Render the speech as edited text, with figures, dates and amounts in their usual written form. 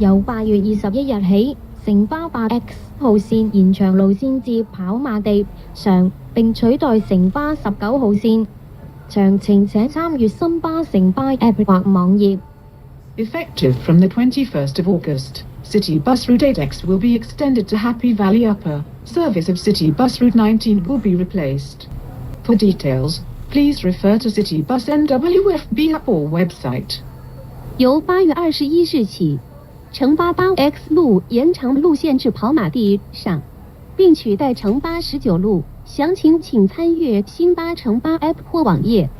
由8月21日起，城巴8X 號線延長路線至跑馬地上，並取代城巴19號線。詳情請參閱新巴城巴 App 或網頁。Effective from the 21st of August, Citybus Route 8X will be extended to Happy Valley Upper. Service of Citybus Route 19 will be replaced. For details, please refer to Citybus NWFB App or website. 由8月21日起，城巴8X 路延长路线至跑马地上，并取代城巴19路。详情请参阅新巴城巴 App 或网页。